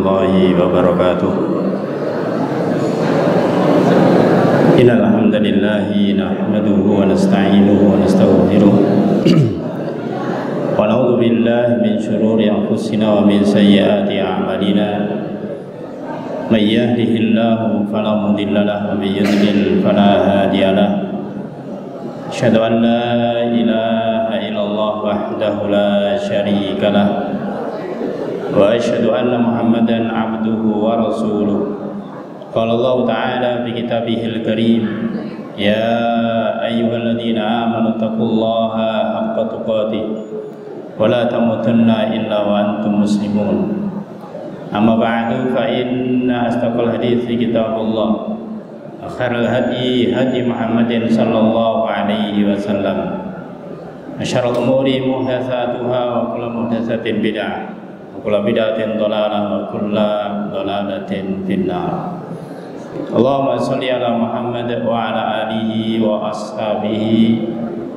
warahmatullahi wabarakatuh. Innal hamdalillah nahmaduhu wa nasta'inuhu wa nastaghfiruh wa na'udzu billahi min shururi anfusina wa min sayyiati a'malina. May yahdihillahu fala mudilla lahu wa may yudlil fala hadiya lahu. Asyhadu an la ilaha illallah wahdahu la syarika lah wa asyhadu anna Muhammadan abduhu wa rasuluh. Qala Allah Ta'ala fi kitabihil karim, ya ayyuhalladzina amanu taqullaha haqqa tuqatih wa la tamutunna illa wa antum muslimun. Amma ba'du, fa inna astaqal hadithi kitabullah, akhiral hadi hadi Muhammadin sallallahu alaihi wasallam, asyarul umuri muhdatsatuha wa kullu muhdatsatin bid'ah wa kullu bid'atin dhalalah wa kullu dhalalatin finnar. Allahumma sholli ala Muhammad wa ala alihi wa ashabihi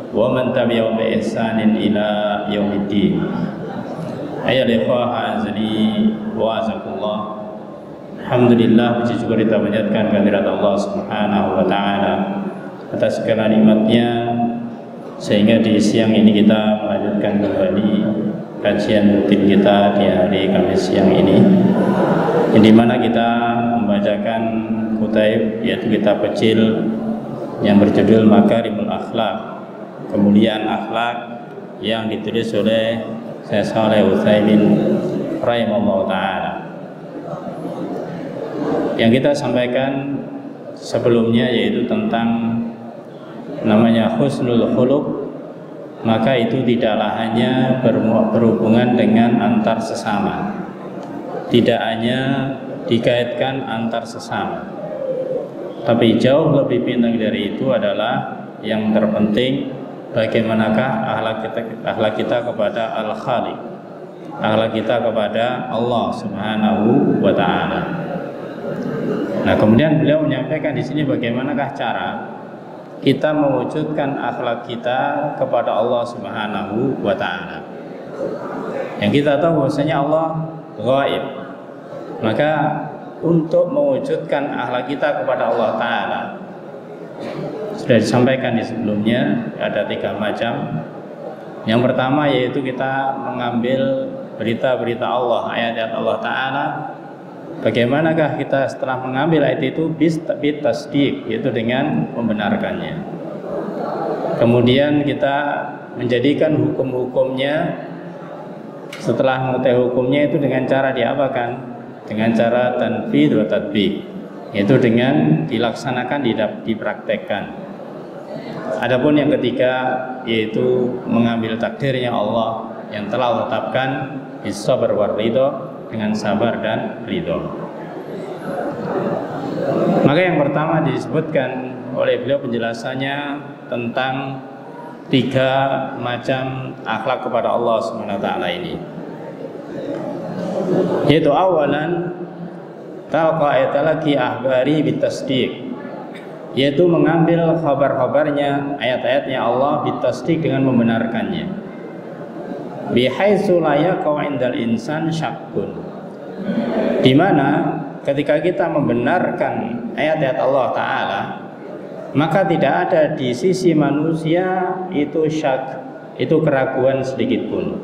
wa man tabi'ahum bi ihsanin ila yaumiddin. Ayyuhal ikhwah azani wa azakullah. Alhamdulillah, puji syukur kita panjatkan kehadirat Allah Subhanahu wa taala atas segala nikmatnya, sehingga di siang ini kita melanjutkan kembali kajian rutin kita di hari Kamis siang ini, di mana kita membacakan kutaib, yaitu kitab kecil yang berjudul Makarimul Akhlak, kemuliaan akhlak, yang ditulis oleh Syekh Shalih Utsaimin rahimahullah taala. Yang kita sampaikan sebelumnya yaitu tentang namanya husnul khuluq, maka itu tidaklah hanya berhubungan dengan antar sesama, tidak hanya dikaitkan antar sesama, tapi jauh lebih penting dari itu adalah yang terpenting bagaimanakah akhlak kita kepada Al-Khaliq, akhlak kita kepada Allah Subhanahu wa taala. Nah, kemudian beliau menyampaikan di sini bagaimanakah cara kita mewujudkan akhlak kita kepada Allah Subhanahu wa taala. Yang kita tahu bahwasanya Allah ghaib. Maka untuk mewujudkan akhlak kita kepada Allah taala, sudah disampaikan di sebelumnya, ada 3 macam. Yang pertama yaitu kita mengambil berita-berita Allah, ayat-ayat Allah taala. Bagaimanakah kita setelah mengambil ayat itu bitasdiq, yaitu dengan membenarkannya. Kemudian kita menjadikan hukum-hukumnya, setelah mengetahui hukumnya itu dengan cara diapakan? Dengan cara tanfidz wa tatbiq, yaitu dengan dilaksanakan, dipraktekkan. Adapun yang ketiga yaitu mengambil takdirnya Allah yang telah tetapkan, bis-sabr war ridha, dengan sabar dan ridha. Maka yang pertama disebutkan oleh beliau penjelasannya tentang 3 macam akhlak kepada Allah Subhanahu wa taala ini. Yaitu awalan talqa talaqi ahbari bitasdiq, yaitu mengambil khabar-khabarnya, ayat-ayatnya Allah bitasdiq, dengan membenarkannya. Bihaitsu la yaqau indal insan syakkun, di mana ketika kita membenarkan ayat-ayat Allah taala, maka tidak ada di sisi manusia itu syak, itu keraguan sedikit pun.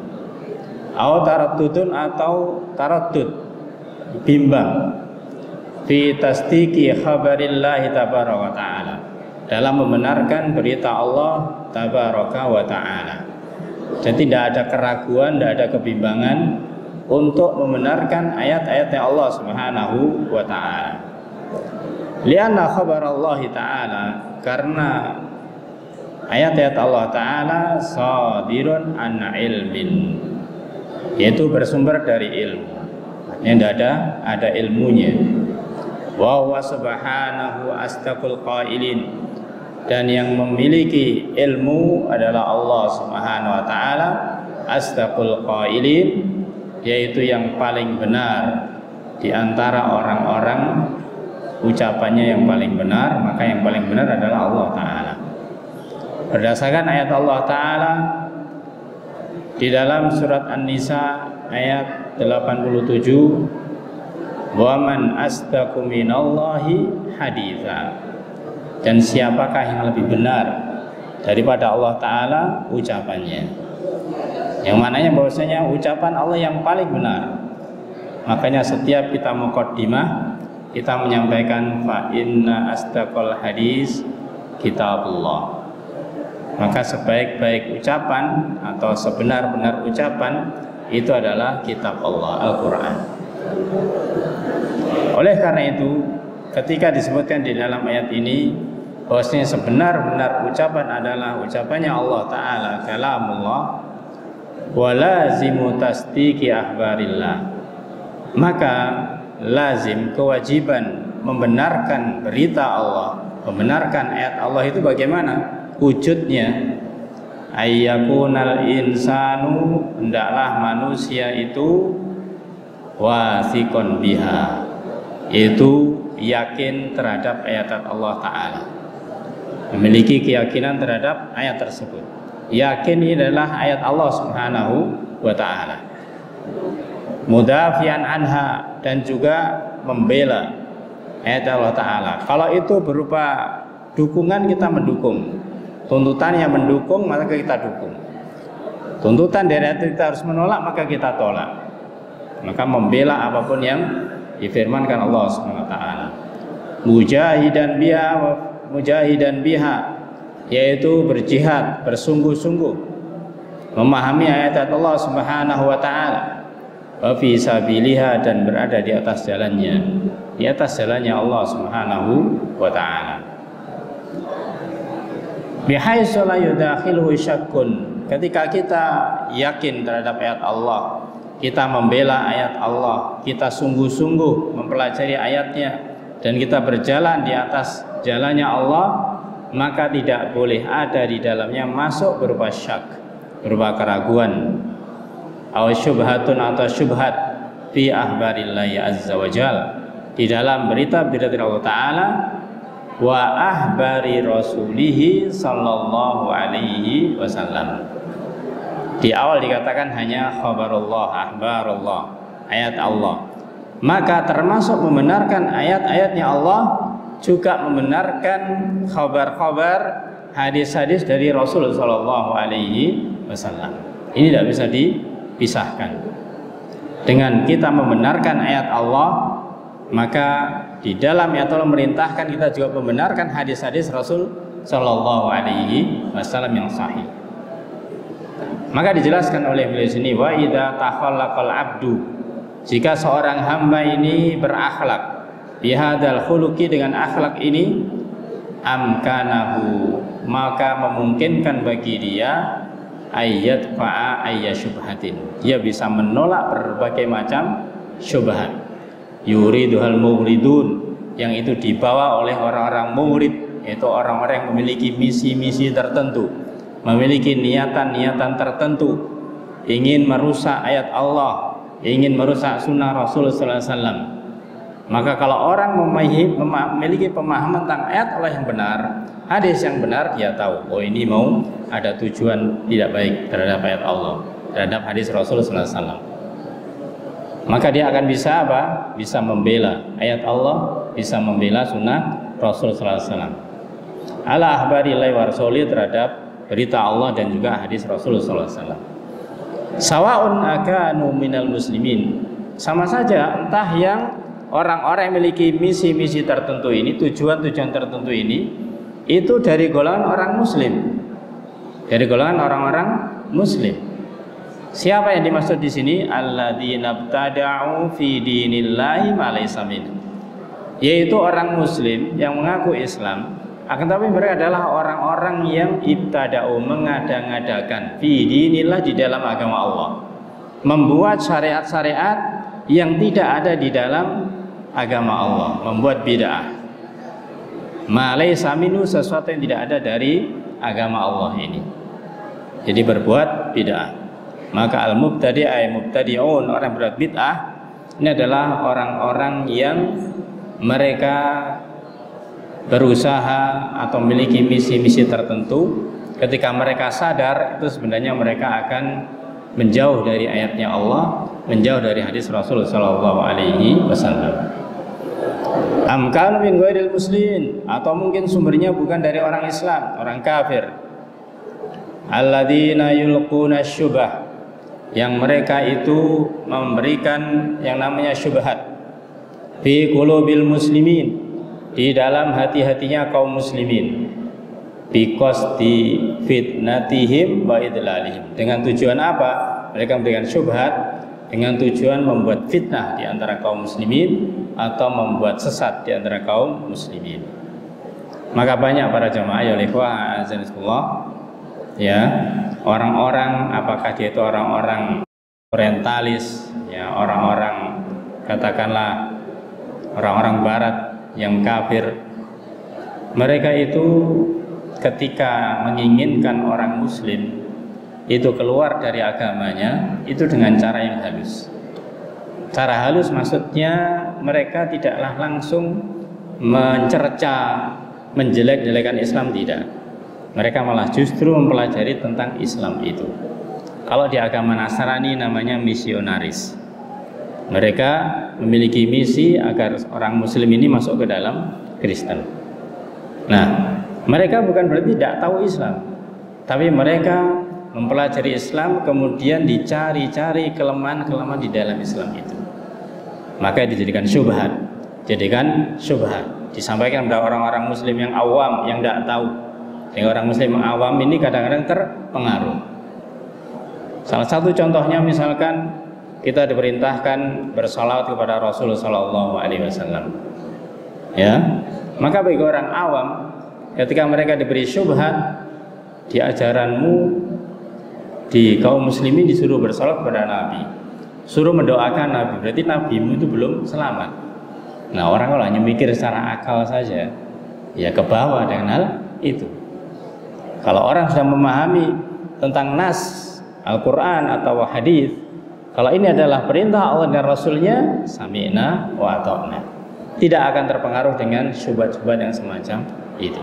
Atau taraddudun, atau taraddud, bimbang, fi tasdiqi khabarillahi tabaraka wa ta'ala, dalam membenarkan berita Allah tabaraka wa ta'ala. Jadi tidak ada keraguan, tidak ada kebimbangan untuk membenarkan ayat-ayatnya Allah Subhanahu wa ta'ala. Lianna khabarallahi ta'ala, karena ayat-ayat Allah ta'ala sadirun an ilmin, yaitu bersumber dari ilmu. Artinya tidak ada ilmunya. Wa huwa subhanahu astaqul qailin, dan yang memiliki ilmu adalah Allah Subhanahu wa taala, astaqul qailin, yaitu yang paling benar di antara orang-orang, ucapannya yang paling benar, maka yang paling benar adalah Allah taala. Berdasarkan ayat Allah taala di dalam surat An-Nisa ayat 87, Wa man asdaqu minallahi haditsa. Dan siapakah yang lebih benar daripada Allah Ta'ala ucapannya? Yang mananya bahwasanya ucapan Allah yang paling benar. Makanya setiap kita muqaddimah, kita menyampaikan fa inna asdaqal hadis kitabullah. Maka sebaik-baik ucapan atau sebenar-benar ucapan itu adalah kitab Allah, Al-Quran. Oleh karena itu, ketika disebutkan di dalam ayat ini bahwasanya sebenar-benar ucapan adalah ucapannya Allah Ta'ala, kalamullah, wa lazimu tasdiqi akhbarillah, maka lazim, kewajiban membenarkan berita Allah, membenarkan ayat Allah itu bagaimana wujudnya? Ayyakunal insanu, hendaklah manusia itu wasiqon biha, itu yakin terhadap ayat Allah Ta'ala, memiliki keyakinan terhadap ayat tersebut. Yakin ini adalah ayat Allah Subhanahu wa Ta'ala. Mudafian anha, dan juga membela ayat Allah Ta'ala. Kalau itu berupa dukungan, kita mendukung. Tuntutan yang mendukung, maka kita dukung. Tuntutan dari ayat kita harus menolak, maka kita tolak. Maka membela apapun yang difirmankan Allah Subhanahu wa Ta'ala. Mujahidan biha, yaitu berjihad, bersungguh-sungguh memahami ayat Allah Subhanahu wa Ta'ala. Wa fi sabiliha, dan berada di atas jalannya, di atas jalannya Allah Subhanahu wa Ta'ala. Bihaitsu la yudakhiluhu syakkun, ketika kita yakin terhadap ayat Allah, kita membela ayat Allah, kita sungguh-sungguh mempelajari ayatnya, dan kita berjalan di atas jalannya Allah, maka tidak boleh ada di dalamnya masuk berupa syak, berupa keraguan, aw syubhatun, atau syubhat fi ahbarillahi azza wa jal, di dalam berita-berita Allah Ta'ala, wa ahbari rasulihi sallallahu alaihi wasallam. Di awal dikatakan hanya khabarullah, ahbarullah, ayat Allah. Maka termasuk membenarkan ayat-ayatnya Allah, juga membenarkan khabar-khabar, hadis-hadis dari Rasul sallallahu alaihi wasallam. Ini tidak bisa dipisahkan. Dengan kita membenarkan ayat Allah, maka di dalam ayat Allah merintahkan kita juga membenarkan hadis-hadis Rasul sallallahu alaihi wasallam yang sahih. Maka dijelaskan oleh beliau sini, wa idza takhallaqal abdu, jika seorang hamba ini berakhlak bihadzal khuluqi, dengan akhlak ini, amkanahu, maka memungkinkan bagi dia ayat fa'a ayya syubhatin, dia bisa menolak berbagai macam syubhat. Yuriduhal muridun, yang itu dibawa oleh orang-orang murid, yaitu orang-orang yang memiliki misi-misi tertentu, memiliki niatan-niatan tertentu, ingin merusak ayat Allah, ingin merusak sunnah Rasul sallallahu alaihi wasallam. Maka kalau orang memiliki pemahaman tentang ayat Allah yang benar, hadis yang benar, dia tahu, oh ini mau ada tujuan tidak baik terhadap ayat Allah, terhadap hadis Rasul sallallahu alaihi wasallam. Maka dia akan bisa apa? Bisa membela ayat Allah, bisa membela sunnah Rasul sallallahu alaihi wasallam. Ala ahbarillahi wa rasuli, terhadap berita Allah dan juga hadis Rasul sallallahu alaihi wasallam. Sawaun akanu minal muslimin, sama saja entah yang orang-orang yang memiliki misi-misi tertentu ini, tujuan-tujuan tertentu ini, itu dari golongan orang muslim, dari golongan orang-orang muslim. Siapa yang dimaksud di sini? Alladzina btada'u fi dinillahi ma laysa minhu, yaitu orang muslim yang mengaku Islam, akan tapi mereka adalah orang-orang yang ibtada'u, mengada-ngadakan, fi dinillah, di dalam agama Allah, membuat syariat-syariat yang tidak ada di dalam agama Allah, membuat bid'ah. Ma laysa minhu, sesuatu yang tidak ada dari agama Allah ini, jadi berbuat bid'ah. Maka al-mubtadi' ay mubtadi'un, orang berbuat bid'ah, ini adalah orang-orang yang mereka berusaha atau memiliki misi-misi tertentu. Ketika mereka sadar, itu sebenarnya mereka akan menjauh dari ayatnya Allah, menjauh dari hadis Rasul sallallahu alaihi wasallam. Am kanu min ghairil muslimin, atau mungkin sumbernya bukan dari orang Islam, orang kafir. Alladzina yulquna syubah, yang mereka itu memberikan yang namanya syubhat fi qulubil muslimin, di dalam hati-hatinya kaum muslimin, biqasdi fitnatihim wa idlalihim. Dengan tujuan apa? Mereka memberikan syubhat dengan tujuan membuat fitnah di antara kaum muslimin atau membuat sesat di antara kaum muslimin. Maka banyak para jamaah ya ikhwah azanillah, ya, orang-orang, apakah dia itu orang-orang orientalis, ya, orang-orang katakanlah orang-orang barat yang kafir, mereka itu ketika menginginkan orang muslim itu keluar dari agamanya, itu dengan cara yang halus. Cara halus maksudnya mereka tidaklah langsung mencerca, menjelek-jelekan Islam, tidak. Mereka malah justru mempelajari tentang Islam itu. Kalau di agama Nasrani namanya misionaris. Mereka memiliki misi agar orang muslim ini masuk ke dalam Kristen. Nah, mereka bukan berarti tidak tahu Islam, tapi mereka mempelajari Islam, kemudian dicari-cari kelemahan-kelemahan di dalam Islam itu. Maka dijadikan syubhat, disampaikan kepada orang-orang muslim yang awam, yang tidak tahu. Sehingga orang muslim yang awam ini kadang-kadang terpengaruh. Salah satu contohnya misalkan kita diperintahkan bersalawat kepada Rasulullah SAW. Ya, maka bagi orang awam, ketika mereka diberi syubhat di ajaranmu, di kaum muslimin disuruh bersalawat kepada Nabi, suruh mendoakan Nabi, berarti nabimu itu belum selamat. Nah, orang kalau hanya mikir secara akal saja, ya ke bawah dengan hal itu. Kalau orang sudah memahami tentang nas Al-Quran atau hadis, kalau ini adalah perintah Allah dan Rasulnya, sami'na wa ata'na, tidak akan terpengaruh dengan syubhat-syubhat yang semacam itu.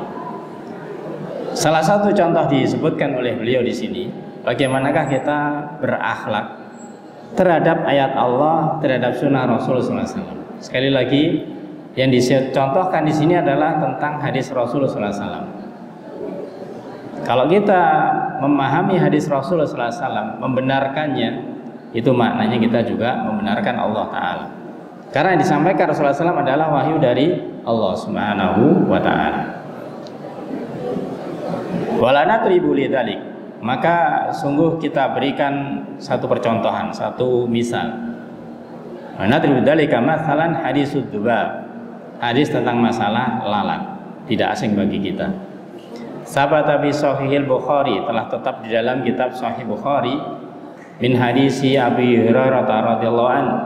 Salah satu contoh disebutkan oleh beliau di sini, bagaimanakah kita berakhlak terhadap ayat Allah, terhadap sunnah Rasulullah SAW. Sekali lagi, yang dicontohkan di sini adalah tentang hadis Rasulullah SAW. Kalau kita memahami hadis Rasulullah SAW, membenarkannya, itu maknanya kita juga membenarkan Allah Ta'ala. Karena yang disampaikan Rasulullah SAW adalah wahyu dari Allah Subhanahu wa Ta'ala. Walana tribuli dzalik, maka sungguh kita berikan satu percontohan, satu misal. Walana dzalika mathalan hadisud dzubab, hadis tentang masalah lalat, tidak asing bagi kita. Sabata bi Sahihil Bukhari, telah tetap di dalam kitab Sahih Bukhari, min hadisi Abi Hurairah radhiyallahu anhu.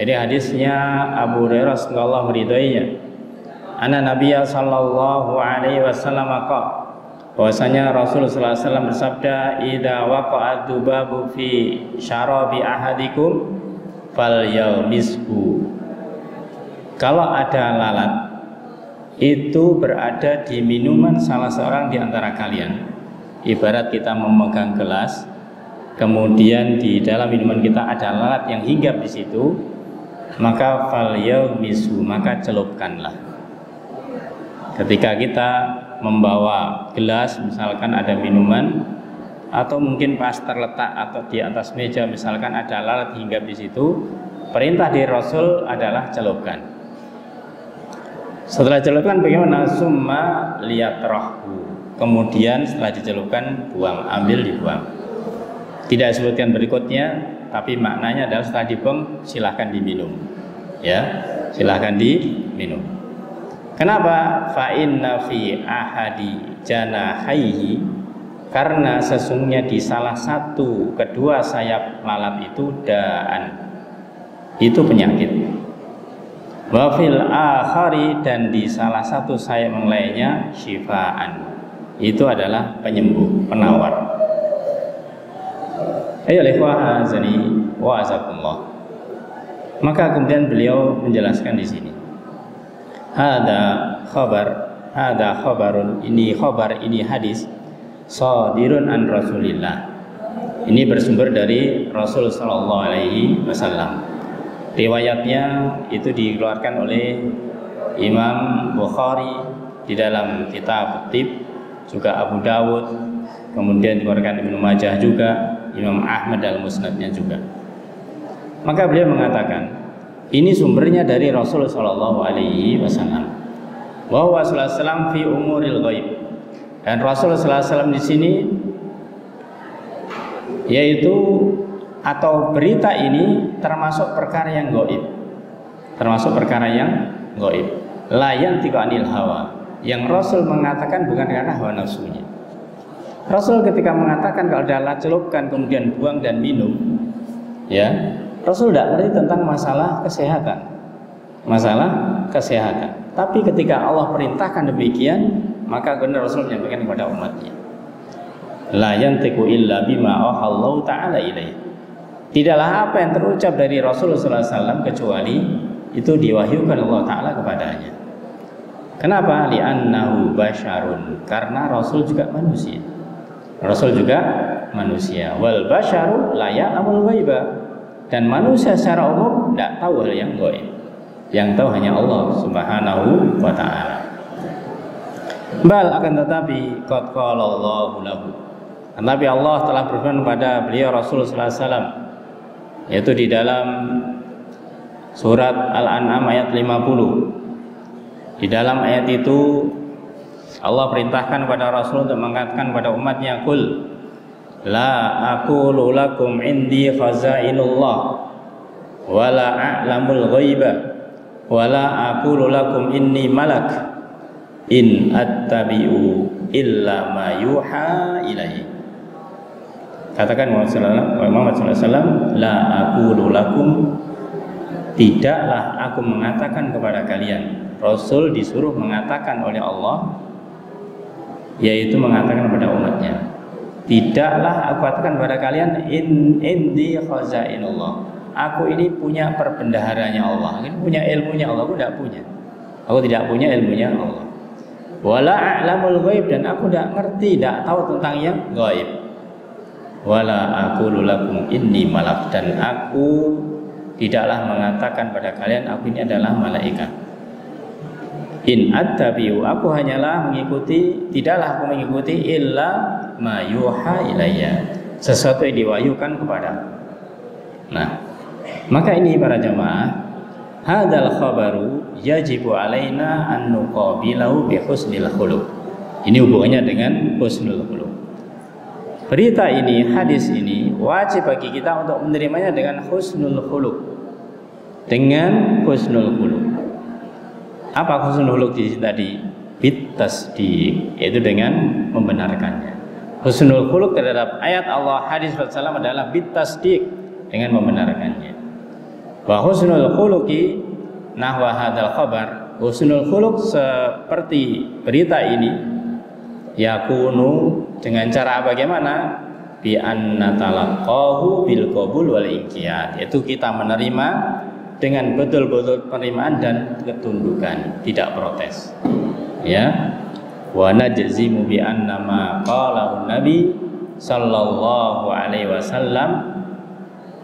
Jadi hadisnya Abu Hurairah sallallahu ridhoinya. Anna Nabiyya sallallahu alaihi wasallam qala, bahwasanya Rasulullah SAW bersabda, idza waqa'ad dubabu fi syarabi ahadikum falyalmishu. Kalau ada lalat itu berada di minuman salah seorang di antara kalian, ibarat kita memegang gelas, kemudian di dalam minuman kita ada lalat yang hinggap di situ, maka falyalmishu, maka celupkanlah. Ketika kita membawa gelas, misalkan ada minuman, atau mungkin pas terletak atau di atas meja misalkan ada lalat hinggap di situ, perintah dari Rasul adalah celupkan. Setelah celupkan bagaimana? Summa liyatrahu, kemudian setelah dicelupkan buang, ambil, dibuang. Tidak disebutkan berikutnya, tapi maknanya adalah setelah dibuang silahkan diminum, ya, silahkan diminum. Kenapa? Fa inna fi ahadi janahaihi, karena sesungguhnya di salah satu kedua sayap lalat itu daan, itu penyakit. Wa fil akhari, dan di salah satu sayap yang lainnya syifaan, itu adalah penyembuh, penawar. Ayo ikhwah azani wa azakumullah. Maka kemudian beliau menjelaskan di sini, hada khabarun, ini khabar, ini hadis sadirun an Rasulillah, Ini bersumber dari Rasul Sallallahu Alaihi Wasallam. Riwayatnya itu dikeluarkan oleh Imam Bukhari di dalam kitab Tib, juga Abu Dawud, kemudian dikeluarkan Ibnu Majah juga, Imam Ahmad dalam musnadnya juga. Maka beliau mengatakan, ini sumbernya dari Rasul Sallallahu Alaihi Wasallam. Bahwa Rasulullah SAW fi umuril ghaib, dan Rasul Sallallahu Alaihi Wasallam di sini yaitu atau berita ini termasuk perkara yang gaib, termasuk perkara yang gaib. La yantiqu anil hawa, yang Rasul mengatakan bukan karena hawa nafsunya. Rasul ketika mengatakan kalau adalah celupkan kemudian buang dan minum, ya, Rasul tidak ngerti tentang masalah kesehatan, Tapi ketika Allah perintahkan demikian, maka benar Rasul menyampaikan kepada umatnya. La yantiqu illa bima auhallahu ta'ala ilaih. Tidaklah apa yang terucap dari Rasulullah SAW kecuali itu diwahyukan Allah Ta'ala kepadanya. Kenapa? Li'annahu basyarun, karena Rasul juga manusia. Wal basyaru la ya'lamul ghaiba, dan manusia secara umum tidak tahu hal yang gaib. Yang tahu hanya Allah Subhanahu wa Ta'ala. Bal akan tetapi qad qala Allahu lahu, Nabi Allah telah berfirman kepada beliau Rasulullah SAW, yaitu di dalam surat Al-An'am ayat 50. Di dalam ayat itu Allah perintahkan kepada Rasul untuk mengatakan kepada umatnya, qul la aqulu lakum indi khazainullah wa la a'lamul ghaiba wa la aqulu lakum inni malak in attabi'u illa ma yuha ilaihi. Katakan Muhammad SAW, la aqulu lakum, tidaklah aku mengatakan kepada kalian. Rasul disuruh mengatakan oleh Allah, yaitu mengatakan kepada umatnya, tidaklah aku katakan kepada kalian indi khazainullah, aku ini punya perbendaharanya Allah, ini punya ilmunya Allah. Aku tidak punya ilmunya Allah. Wala a'lamul ghaib, dan aku tidak ngerti, tidak tahu tentang yang gaib. Wala aqulu lakum inni malak, dan aku tidaklah mengatakan pada kalian aku ini adalah malaikat. In attabi'u, aku hanyalah mengikuti, tidaklah aku mengikuti illa ma yuha ilayya, sesuatu yang diwahyukan kepada. Nah, maka ini para jamaah, hadzal khabaru yajibu alaina an nuqabilahu bi husnil khuluq. Ini hubungannya dengan husnul khuluq. Berita ini, hadis ini wajib bagi kita untuk menerimanya dengan husnul khuluq. Dengan husnul khuluq. Apa husnul khuluq di sini tadi? Bitasdiq, yaitu dengan membenarkannya. Husnul khuluq terhadap ayat Allah, hadis Rasulullah adalah bitasdiq, dengan membenarkannya. Wa husnul khuluqi nahwa hadzal khabar. Husnul khuluq seperti berita ini yakunu, dengan cara bagaimana? Bi anna talaqahu bil qabul wal inqiyad, yaitu kita menerima dengan betul-betul penerimaan dan ketundukan, tidak protes. Ya. Wa najzimu bi anna ma qalahu Nabi sallallahu alaihi wasallam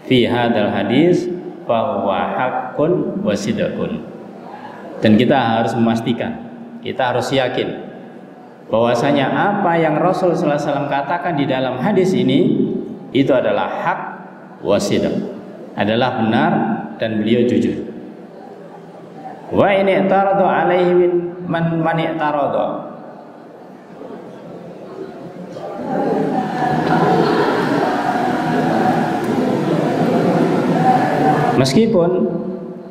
fi hadzal hadis fa huwa haqqun wa sidqun. Dan kita harus memastikan, kita harus yakin bahwasanya apa yang Rasul sallallahu alaihi wasallam katakan di dalam hadis ini itu adalah hak wa sidq, adalah benar dan beliau jujur. Wa in i'taradu alaihi man i'tarada, meskipun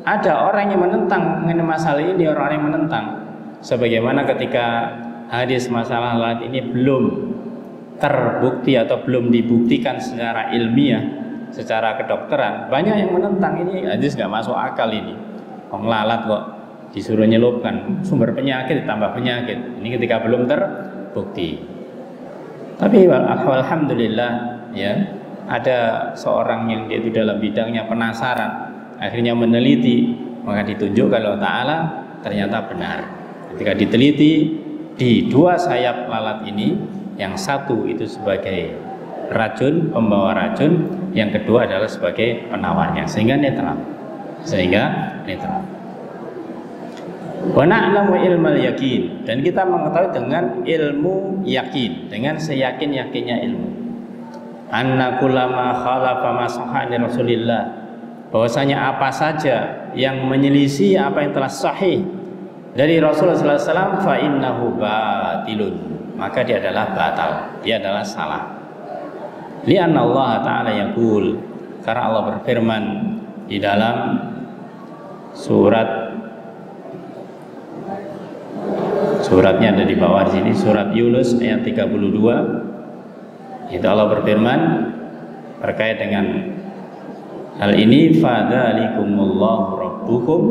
ada orang yang menentang mengenai masalah ini, orang yang menentang, sebagaimana ketika hadis masalah lalat ini belum terbukti atau belum dibuktikan secara ilmiah, secara kedokteran, banyak yang menentang ini hadis nggak masuk akal ini. Orang lalat kok disuruh nyelupkan, sumber penyakit ditambah penyakit. Ini ketika belum terbukti. Tapi alhamdulillah ya, ada seorang yang dia itu dalam bidangnya penasaran, akhirnya meneliti, maka ditunjukkan oleh Ta'ala ternyata benar. Ketika diteliti, di dua sayap lalat ini, yang satu itu sebagai racun, pembawa racun, yang kedua adalah sebagai penawarnya, sehingga netral. Wa na'lamu ilmal yakin, dan kita mengetahui dengan ilmu yakin, dengan seyakin-yakinnya ilmu. Anna kullama khalafa ma sahha an Rasulillah, bahwasanya apa saja yang menyelisih apa yang telah sahih dari Rasulullah sallallahu alaihi wasallam, fa innahu batilun, maka dia adalah batal, dia adalah salah. Li'anna Allah ta'ala yaqul, karena Allah berfirman di dalam suratnya ada di bawah di sini, surat Yunus ayat 32. Itu Allah berfirman terkait dengan hal ini, fadzalikumullahu rabbukum,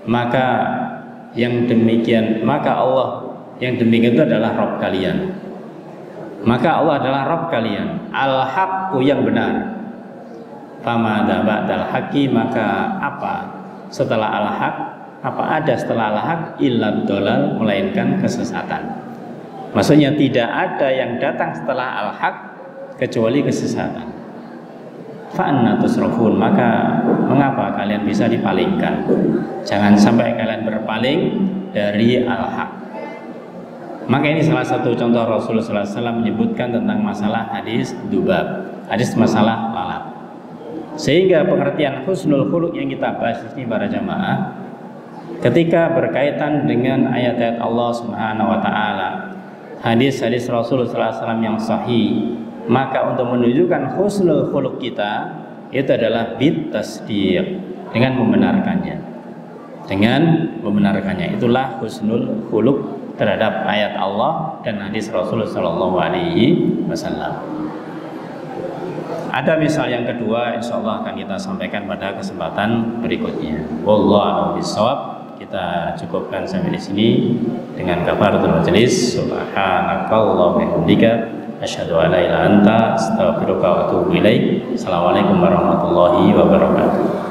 maka Allah yang demikian itu adalah Rabb kalian. Maka Allah adalah Rabb kalian, al-haqqu yang benar. Famadza ba'dal haqqi, maka apa setelah al-haq, apa ada setelah al-haq, illa dhalal, melainkan kesesatan. Maksudnya tidak ada yang datang setelah al-haq kecuali kesesatan. Fa'anna tusrafun, maka mengapa kalian bisa dipalingkan? Jangan sampai kalian berpaling dari al-haq. Maka ini salah satu contoh Rasulullah SAW menyebutkan tentang masalah hadis dubab, hadis masalah lalat. Sehingga pengertian husnul khuluq yang kita bahas ini para jamaah, ketika berkaitan dengan ayat-ayat Allah Subhanahu wa taala, hadis-hadis Rasulullah SAW yang sahih, maka untuk menunjukkan husnul khuluq kita itu adalah bitasdiq, dengan membenarkannya. Itulah husnul khuluq terhadap ayat Allah dan hadis Rasulullah SAW. Ada misal yang kedua, insya Allah akan kita sampaikan pada kesempatan berikutnya. Wallahu a'lam bishawab. Kita cukupkan sampai di sini dengan kafaratul majelis. Subhanakallahumma wa bihamdika, asyhadu an la ilaha illa anta, astaghfiruka wa atubu ilaik. Assalamualaikum warahmatullahi wabarakatuh.